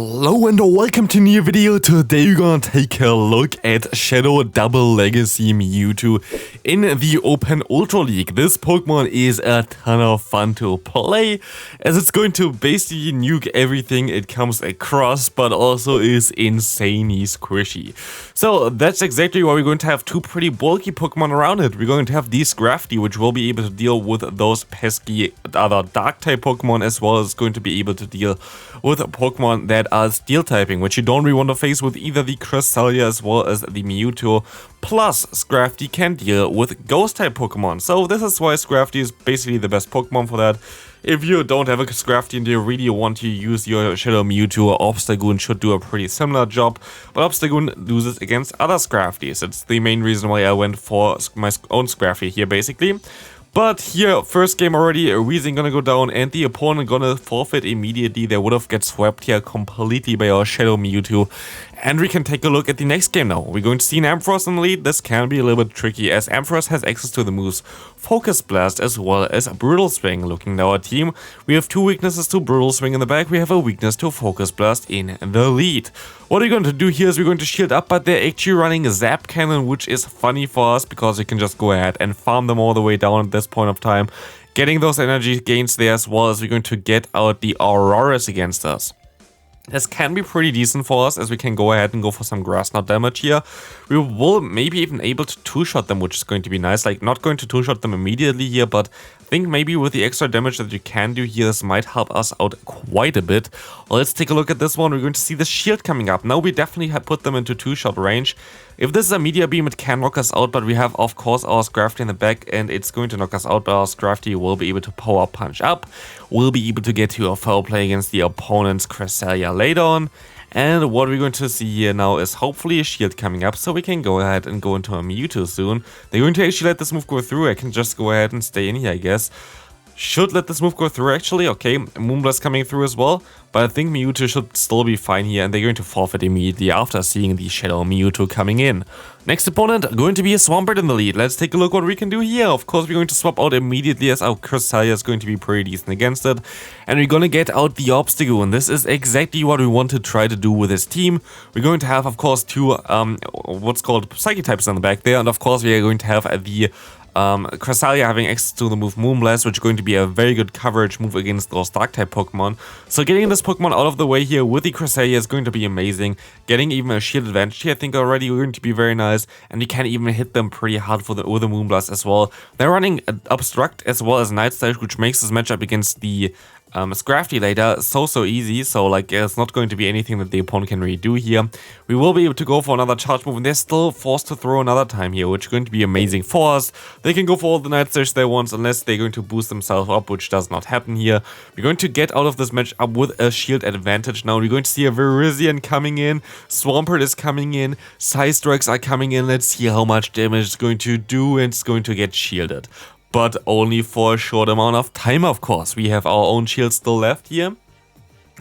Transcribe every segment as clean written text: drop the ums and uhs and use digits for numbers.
Hello and welcome to a new video. Today we're gonna take a look at Shadow Double Legacy Mewtwo in the Open Ultra League. This Pokemon is a ton of fun to play, as it's going to basically nuke everything it comes across, but also is insanely squishy. So that's exactly why we're going to have two pretty bulky Pokemon around it. We're going to have the Scrafty, which will be able to deal with those pesky other Dark-type Pokemon, as well as going to be able to deal with Pokemon that are Steel typing, which you don't really want to face with either the Cresselia as well as the Mewtwo. Plus, Scrafty can deal with Ghost type Pokemon, so this is why Scrafty is basically the best Pokemon for that. If you don't have a Scrafty and you really want to use your Shadow Mewtwo, Obstagoon should do a pretty similar job, but Obstagoon loses against other Scrafties. It's the main reason why I went for my own Scrafty here, basically. But here, first game already, a Weezing gonna go down and the opponent gonna forfeit immediately. They would have get swept here completely by our Shadow Mewtwo. And we can take a look at the next game now. We're going to see an Ampharos in the lead. This can be a little bit tricky, as Ampharos has access to the moves Focus Blast as well as Brutal Swing. Looking at our team, we have two weaknesses to Brutal Swing in the back. We have a weakness to Focus Blast in the lead. What we're going to do here is we're going to shield up, but they're actually running a Zap Cannon, which is funny for us because we can just go ahead and farm them all the way down at this point of time, getting those energy gains there, as well as we're going to get out the Auroras against us. This can be pretty decent for us, as we can go ahead and go for some Grass Knot damage here. We will maybe even able to two-shot them, which is going to be nice. Like, not going to two-shot them immediately here, but I think maybe with the extra damage that you can do here, this might help us out quite a bit. Let's take a look at this one. We're going to see the shield coming up. Now we definitely have put them into two-shot range. If this is a Meteor Beam, it can knock us out, but we have, of course, our Scrafty in the back, and it's going to knock us out, but our Scrafty will be able to Power Punch up. We'll be able to get to a foul play against the opponent's Cresselia later on. And what we're going to see here now is hopefully a shield coming up, so we can go ahead and go into a Mewtwo soon. They're going to actually let this move go through. I can just go ahead and stay in here, I guess. Should let this move go through, actually. Okay, Moonblast coming through as well, but I think Mewtwo should still be fine here, and they're going to forfeit immediately after seeing the Shadow Mewtwo coming in. Next opponent, going to be a Swampert in the lead. Let's take a look what we can do here. Of course, we're going to swap out immediately, as our Cresselia is going to be pretty decent against it, and we're going to get out the Obstagoon. This is exactly what we want to try to do with this team. We're going to have, of course, two what's called Psychic types on the back there, and of course, we are going to have the Cresselia having access to the move Moonblast, which is going to be a very good coverage move against those Dark-type Pokemon. So getting this Pokemon out of the way here with the Cresselia is going to be amazing. Getting even a shield advantage here, I think, already going to be very nice, and we can even hit them pretty hard with the Moonblast as well. They're running Obstruct as well as Night Stage, which makes this matchup against the Scrafty later so easy, so like it's not going to be anything that the opponent can really do here. We will be able to go for another charge move, and they're still forced to throw another time here, which is going to be amazing for us. They can go for all the Night Stage they want, unless they're going to boost themselves up, which does not happen here. We're going to get out of this matchup with a shield advantage now. We're going to see a Virizion coming in, Swampert is coming in, Psystrikes are coming in. Let's see how much damage it's going to do, and it's going to get shielded. But only for a short amount of time, of course. We have our own shield still left here,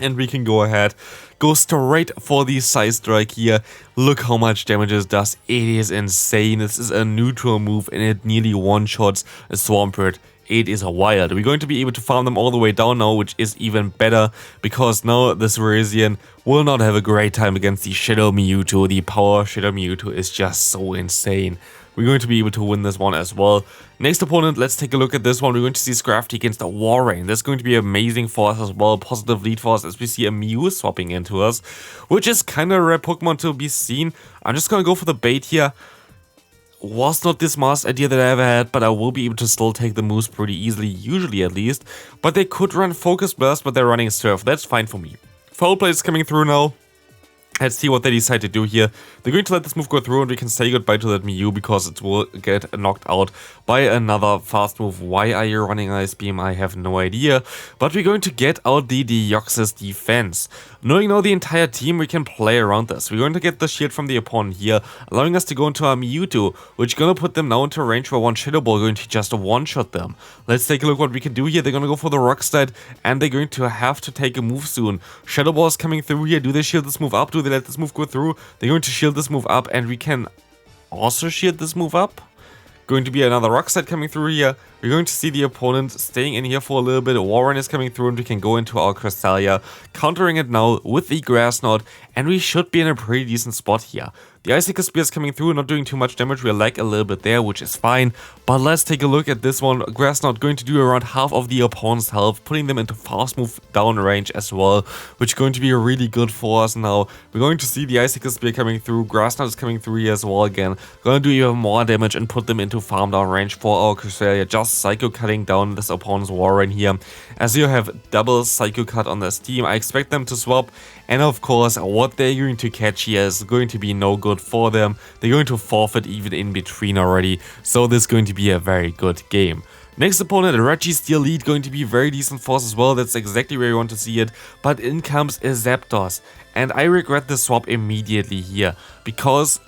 and we can go ahead, go straight for the Psystrike here. Look how much damage it does. It is insane. This is a neutral move, and it nearly one-shots a Swampert. It is wild. We're going to be able to farm them all the way down now, which is even better, because now this Virizion will not have a great time against the Shadow Mewtwo. The power of Shadow Mewtwo is just so insane. We're going to be able to win this one as well. Next opponent, let's take a look at this one. We're going to see Scrafty against a Walrein. This is going to be amazing for us as well. Positive lead for us, as we see a Mew swapping into us, which is kind of a rare Pokemon to be seen. I'm just going to go for the bait here. Was not the smartest idea that I ever had, but I will be able to still take the moves pretty easily, usually at least. But they could run Focus Blast, but they're running Surf. That's fine for me. Foul Play is coming through now. Let's see what they decide to do here. They're going to let this move go through, and we can say goodbye to that Mew, because it will get knocked out by another fast move. Why are you running Ice Beam? I have no idea. But we're going to get out the Deoxys defense. Knowing now the entire team, we can play around this. We're going to get the shield from the opponent here, allowing us to go into our Mewtwo, which is going to put them now into a range where one Shadow Ball going to just one-shot them. Let's take a look what we can do here. They're going to go for the Rock Slide, and they're going to have to take a move soon. Shadow Ball is coming through here. Do they shield this move up? Do they let this move go through? They're going to shield this move up, and we can also shield this move up. Going to be another Rock Slide coming through here. we're going to see the opponent staying in here for a little bit. Walrein is coming through and we can go into our Cresselia, countering it now with the Grass Knot, and we should be in a pretty decent spot here. The Icicle Spear is coming through, not doing too much damage. We lag a little bit there, which is fine. But let's take a look at this one. Grass Knot going to do around half of the opponent's health, putting them into fast move down range as well, which is going to be really good for us now. We're going to see the Icicle Spear coming through. Grass Knot is coming through here as well again. Gonna do even more damage and put them into farm down range for our Cresselia. Just Psycho Cutting down this opponent's Walrein here. As you have double Psycho Cut on this team, I expect them to swap. And of course, what they're going to catch here is going to be no good for them. They're going to forfeit even in between already. So this is going to be a very good game. Next opponent, Registeel lead, going to be very decent for us as well. That's exactly where you want to see it. But in comes a Zapdos. And I regret the swap immediately here, because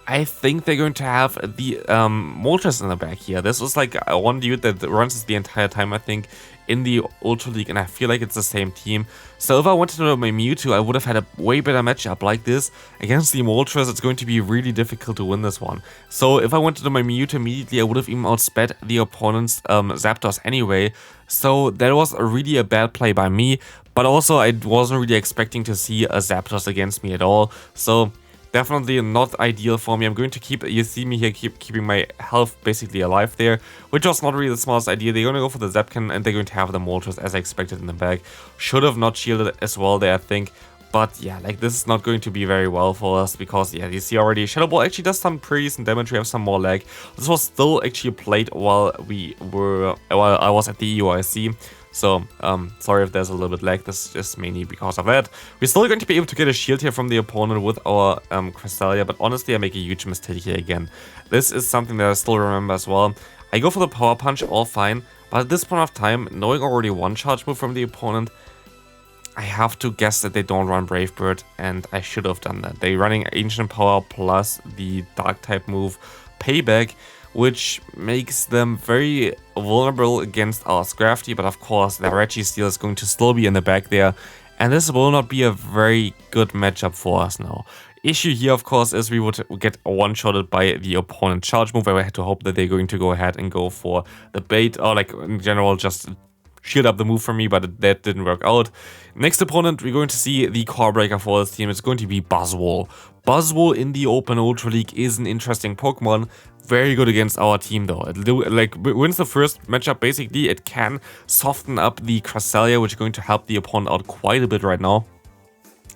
I think they're going to have the Moltres in the back here. This was like one dude that runs this the entire time, I think, in the Ultra League, and I feel like it's the same team. So if I wanted to know my Mewtwo, I would have had a way better matchup like this. Against the Moltres, it's going to be really difficult to win this one. So if I wanted to know my Mewtwo immediately, I would have even outsped the opponent's Zapdos anyway. So that was really a bad play by me, but also I wasn't really expecting to see a Zapdos against me at all. So definitely not ideal for me. I'm going to keep, you see me here, keeping my health basically alive there, which was not really the smartest idea. They're going to go for the Zapkin and they're going to have the Moltres as I expected in the back. Should have not shielded as well there, I think. But yeah, like this is not going to be very well for us because, yeah, you see already Shadow Ball actually does some pretty decent damage. We have some more lag. This was still actually played while I was at the EUIC. So, sorry if there's a little bit lag, this is just mainly because of that. We're still going to be able to get a shield here from the opponent with our Cresselia, but honestly I make a huge mistake here again. This is something that I still remember as well. I go for the Power Punch, all fine, but at this point of time, knowing already one charge move from the opponent, I have to guess that they don't run Brave Bird, and I should have done that. They're running Ancient Power plus the Dark type move Payback, which makes them very vulnerable against our Scrafty, but of course their Registeel is going to still be in the back there, and this will not be a very good matchup for us now. Issue here, of course, is we would get one-shotted by the opponent charge move, where we had to hope that they're going to go ahead and go for the bait, or like in general just shield up the move for me, but that didn't work out. Next opponent, we're going to see the core breaker for this team. It's going to be Buzzwole. Buzzwole in the Open Ultra League is an interesting Pokemon. Very good against our team though. It like wins the first matchup basically. It can soften up the Cresselia, which is going to help the opponent out quite a bit right now.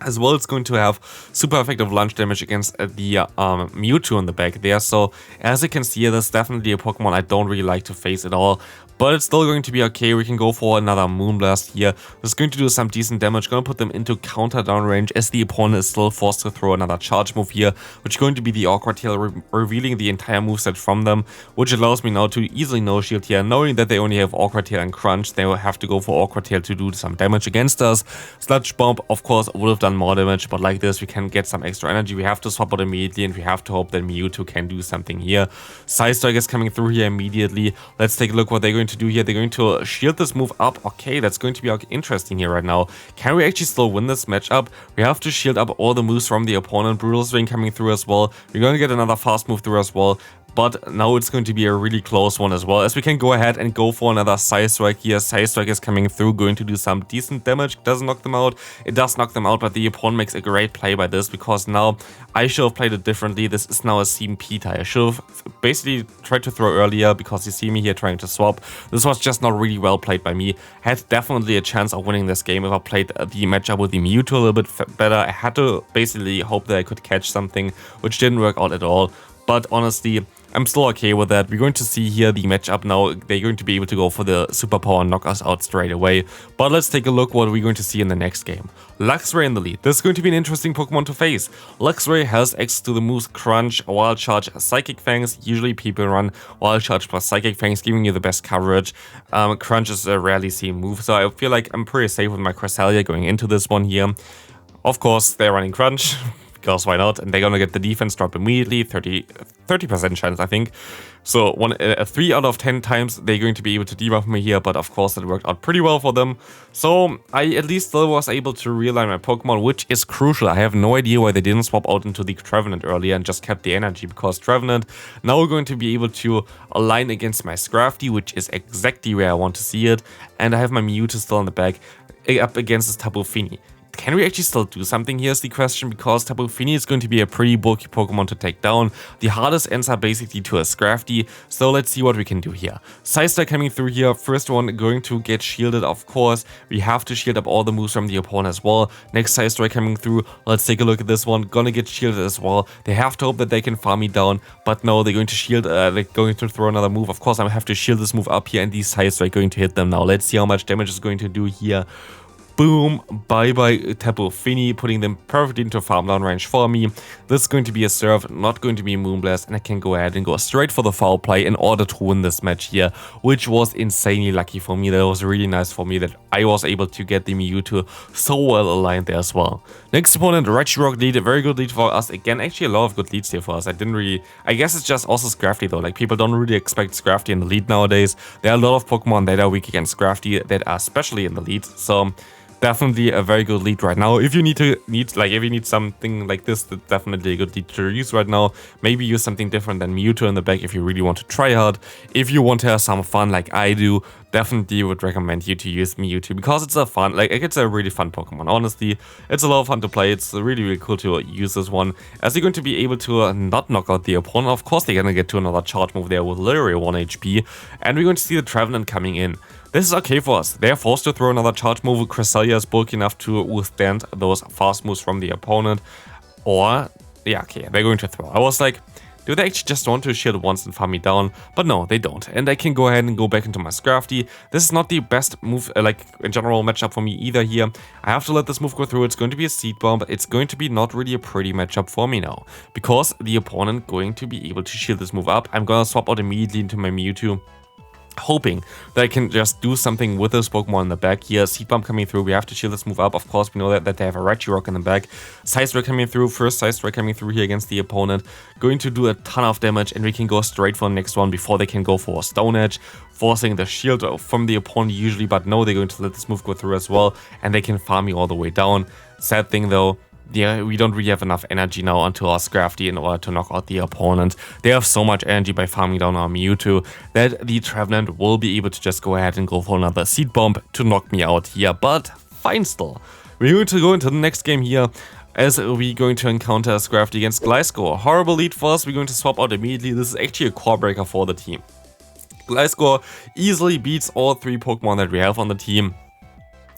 As well, it's going to have super effective lunge damage against the Mewtwo in the back there. So as you can see, this is definitely a Pokemon I don't really like to face at all. But it's still going to be okay. We can go for another Moonblast here. This is going to do some decent damage. Going to put them into counter down range as the opponent is still forced to throw another charge move here, which is going to be the Awkward Tail, revealing the entire moveset from them, which allows me now to easily no shield here. Knowing that they only have Awkward Tail and Crunch, they will have to go for Awkward Tail to do some damage against us. Sludge Bomb, of course, would have done more damage, but like this, we can get some extra energy. We have to swap out immediately, and we have to hope that Mewtwo can do something here. Side Strike is coming through here immediately. Let's take a look what they're going to do here. They're going to shield this move up. Okay, that's going to be interesting here right now. Can we actually still win this matchup? We have to shield up all the moves from the opponent. Brutal Swing coming through as well. We're going to get another fast move through as well. But now it's going to be a really close one as well, as we can go ahead and go for another Side Strike here. Side Strike is coming through, going to do some decent damage. Doesn't knock them out. It does knock them out, but the opponent makes a great play by this, because now I should have played it differently. This is now a CMP tie. I should have basically tried to throw earlier, because you see me here trying to swap. This was just not really well played by me. Had definitely a chance of winning this game if I played the matchup with the Mewtwo a little bit better. I had to basically hope that I could catch something, which didn't work out at all. But honestly, I'm still okay with that. We're going to see here the matchup now. They're going to be able to go for the superpower and knock us out straight away. But let's take a look what we're going to see in the next game. Luxray in the lead. This is going to be an interesting Pokemon to face. Luxray has access to the moves Crunch, Wild Charge, Psychic Fangs. Usually people run Wild Charge plus Psychic Fangs, giving you the best coverage. Crunch is a rarely seen move, so I feel like I'm pretty safe with my Cresselia going into this one here. Of course, they're running Crunch. because why not? And they're gonna get the defense drop immediately, 30% chance, I think. So 3 out of 10 times they're going to be able to debuff me here, but of course that worked out pretty well for them. So I at least still was able to realign my Pokemon, which is crucial. I have no idea why they didn't swap out into the Trevenant earlier and just kept the energy, because Trevenant now we're going to be able to align against my Scrafty, which is exactly where I want to see it. And I have my Mewtwo still in the back up against this Tapu Fini. Can we actually still do something here is the question, because Tapu Fini is going to be a pretty bulky Pokemon to take down. The hardest ends are basically to a Scrafty, so let's see what we can do here. Psy-Strike coming through here, first one going to get shielded, of course. We have to shield up all the moves from the opponent as well. Next Psy-Strike coming through, let's take a look at this one, gonna get shielded as well. They have to hope that they can farm me down, but no, they're going to shield, they're going to throw another move. Of course, I have to shield this move up here, and the Psy-Strike going to hit them now. Let's see how much damage it's going to do here. Boom, bye-bye Tapu Fini, putting them perfectly into farm down range for me. This is going to be a serve, not going to be a Moonblast, and I can go ahead and go straight for the foul play in order to win this match here, which was insanely lucky for me. That was really nice for me that I was able to get the Mewtwo so well aligned there as well. Next opponent, Regirock lead, a very good lead for us. Again, actually a lot of good leads here for us. I guess it's just also Scrafty though, like people don't really expect Scrafty in the lead nowadays. There are a lot of Pokemon that are weak against Scrafty that are especially in the lead, so definitely a very good lead right now. If you need something like this, that's definitely a good lead to use right now. Maybe use something different than Mewtwo in the back if you really want to try hard. If you want to have some fun like I do, definitely would recommend you to use Mewtwo, because it's it's a really fun Pokemon. Honestly, it's a lot of fun to play. It's really cool to use this one, as you're going to be able to not knock out the opponent. Of course, they're gonna get to another charge move there with literally 1 HP, and we're going to see the Trevenant coming in. This is okay for us. They're forced to throw another charge move. Cresselia is bulky enough to withstand those fast moves from the opponent. Or, yeah, okay, they're going to throw. I was like, do they actually just want to shield once and farm me down? But no, they don't. And I can go ahead and go back into my Scrafty. This is not the best move, in general matchup for me either here. I have to let this move go through. It's going to be a Seed Bomb, but it's going to be not really a pretty matchup for me now, because the opponent going to be able to shield this move up. I'm gonna swap out immediately into my Mewtwo, hoping that I can just do something with this Pokemon in the back here. Seed Bomb coming through, we have to shield this move up. Of course, we know that they have a Regirock in the back. Psy-Strike coming through, first Psy-Strike coming through here against the opponent. Going to do a ton of damage, and we can go straight for the next one before they can go for a Stone Edge, forcing the shield from the opponent usually, but no, they're going to let this move go through as well, and they can farm me all the way down. Sad thing though, yeah, we don't really have enough energy now onto our Scrafty in order to knock out the opponent. They have so much energy by farming down our Mewtwo that the Trevenant will be able to just go ahead and go for another Seed Bomb to knock me out here. But fine still. We're going to go into the next game here, as we're going to encounter a Scrafty against Gliscor. Horrible lead for us. We're going to swap out immediately. This is actually a core breaker for the team. Gliscor easily beats all 3 Pokemon that we have on the team.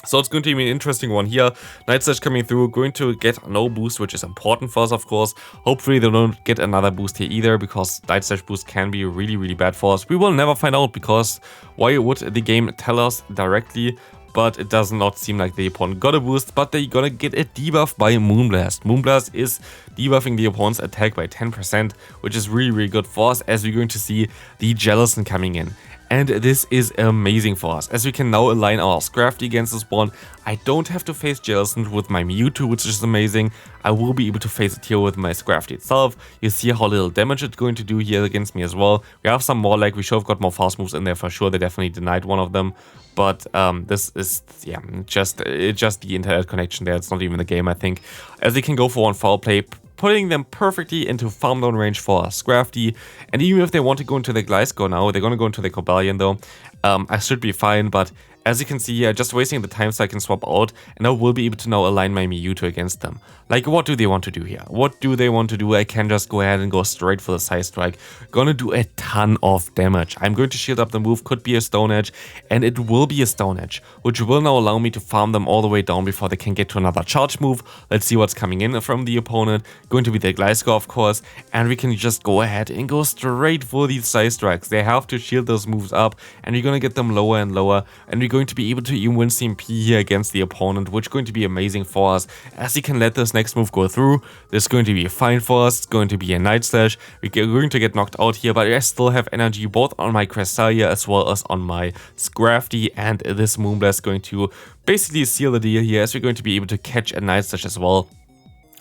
So it's going to be an interesting one here. Night Slash coming through, going to get no boost, which is important for us, of course. Hopefully they don't get another boost here either, because Night Slash boost can be really bad for us. We will never find out, because why would the game tell us directly? But it does not seem like the opponent got a boost, but they're gonna get a debuff by Moonblast. Moonblast is debuffing the opponent's attack by 10%, which is really good for us, as we're going to see the Jellicent coming in. And this is amazing for us, as we can now align our Scrafty against this one. I don't have to face Jellicent with my Mewtwo, which is amazing. I will be able to face it here with my Scrafty itself. You see how little damage it's going to do here against me as well. We have some more lag, we should have got more fast moves in there for sure. They definitely denied one of them. But this is, yeah, just the internet connection there. It's not even the game, I think. As they can go for one foul play, putting them perfectly into farm down range for Scrafty. And even if they want to go into the Gliscor now, they're going to go into the Cobalion though. I should be fine, but as you can see here, just wasting the time so I can swap out, and I will be able to now align my Mewtwo against them. Like, what do they want to do here? What do they want to do? I can just go ahead and go straight for the Psy-Strike. Gonna do a ton of damage. I'm going to shield up the move, could be a Stone Edge, and it will be a Stone Edge, which will now allow me to farm them all the way down before they can get to another charge move. Let's see what's coming in from the opponent. Going to be the Gliscor, of course, and we can just go ahead and go straight for these Psy-Strikes. They have to shield those moves up, and we're gonna get them lower and lower, and we're going to be able to even win CMP here against the opponent, which is going to be amazing for us, as he can let this next move go through. This is going to be fine for us. It's going to be a Night Slash. We're going to get knocked out here, but I still have energy both on my Cresselia as well as on my Scrafty, and this Moonblast is going to basically seal the deal here, as we're going to be able to catch a Night Slash as well.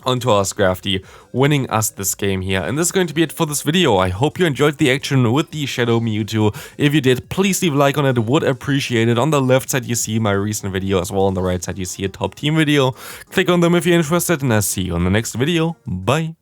onto our Scrafty, winning us this game here. And this is going to be it for this video. I hope you enjoyed the action with the Shadow Mewtwo. If you did, please leave a like on it, would appreciate it. On the left side you see my recent video, as well on the right side you see a top team video. Click on them if you're interested, and I'll see you on the next video. Bye.